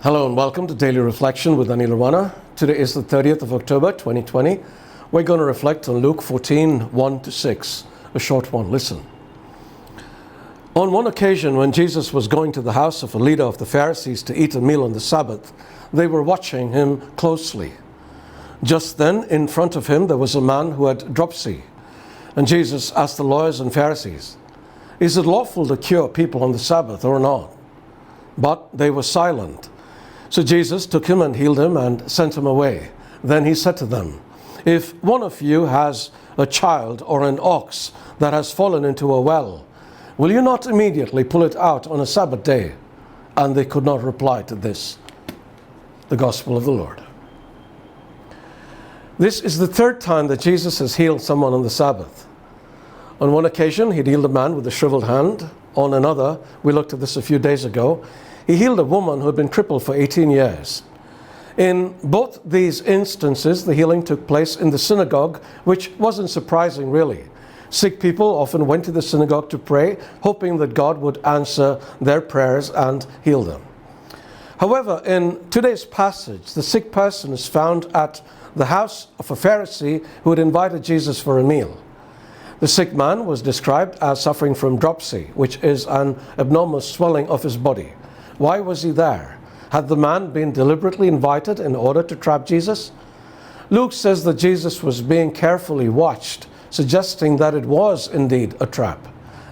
Hello and welcome to Daily Reflection with Aneel Aranha. Today is the 30th of October 2020. We're going to reflect on Luke 14, 1-6, a short one. Listen. On one occasion when Jesus was going to the house of a leader of the Pharisees to eat a meal on the Sabbath, they were watching him closely. Just then, in front of him, there was a man who had dropsy. And Jesus asked the lawyers and Pharisees, "Is it lawful to cure people on the Sabbath or not?" But they were silent. So Jesus took him and healed him and sent him away. Then he said to them, "If one of you has a child or an ox that has fallen into a well, will you not immediately pull it out on a Sabbath day?" And they could not reply to this. The Gospel of the Lord. This is the third time that Jesus has healed someone on the Sabbath. On one occasion, he healed a man with a shriveled hand. On another, we looked at this a few days ago, he healed a woman who had been crippled for 18 years. In both these instances, the healing took place in the synagogue, which wasn't surprising really. Sick people often went to the synagogue to pray, hoping that God would answer their prayers and heal them. However, in today's passage, the sick person is found at the house of a Pharisee who had invited Jesus for a meal. The sick man was described as suffering from dropsy, which is an abnormal swelling of his body. Why was he there? Had the man been deliberately invited in order to trap Jesus? Luke says that Jesus was being carefully watched, suggesting that it was indeed a trap.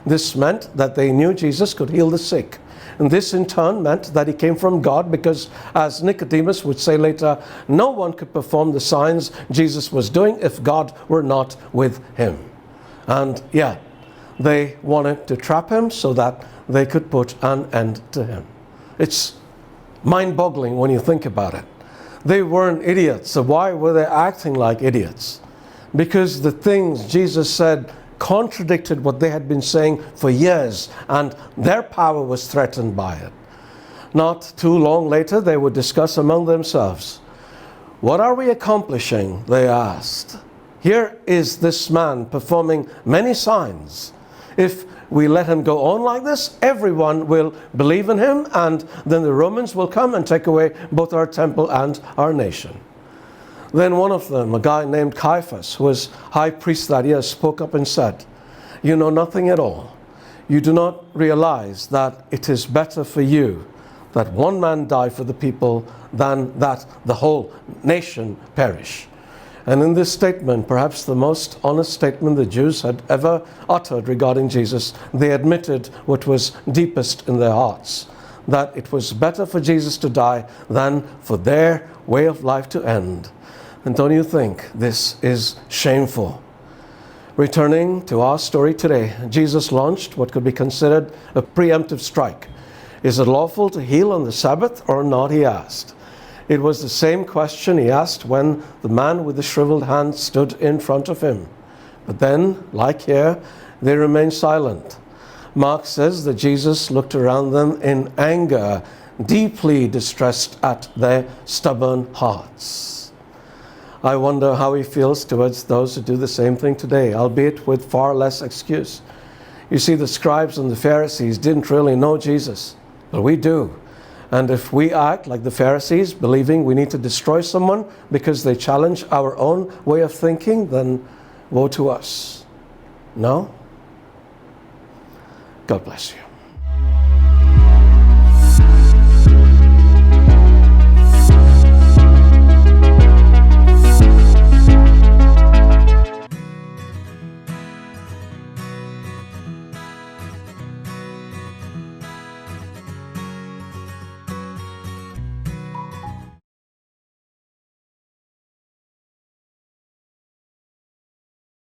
This meant that they knew Jesus could heal the sick. And this in turn meant that he came from God because, as Nicodemus would say later, no one could perform the signs Jesus was doing if God were not with him. And yet, they wanted to trap him so that they could put an end to him. It's mind-boggling when you think about it. They weren't idiots, so why were they acting like idiots? Because the things Jesus said contradicted what they had been saying for years, and their power was threatened by it. Not too long later, they would discuss among themselves. "What are we accomplishing?" they asked. "Here is this man performing many signs. If we let him go on like this, everyone will believe in him, and then the Romans will come and take away both our temple and our nation." Then one of them, a guy named Caiaphas, who was high priest that year, spoke up and said, "You know nothing at all. You do not realize that it is better for you that one man die for the people than that the whole nation perish." And in this statement, perhaps the most honest statement the Jews had ever uttered regarding Jesus, they admitted what was deepest in their hearts, that it was better for Jesus to die than for their way of life to end. And don't you think this is shameful? Returning to our story today, Jesus launched what could be considered a preemptive strike. "Is it lawful to heal on the Sabbath or not?" he asked. It was the same question he asked when the man with the shriveled hand stood in front of him. But then, like here, they remained silent. Mark says that Jesus looked around them in anger, deeply distressed at their stubborn hearts. I wonder how he feels towards those who do the same thing today, albeit with far less excuse. You see, the scribes and the Pharisees didn't really know Jesus, but we do. And if we act like the Pharisees, believing we need to destroy someone because they challenge our own way of thinking, then woe to us. No? God bless you.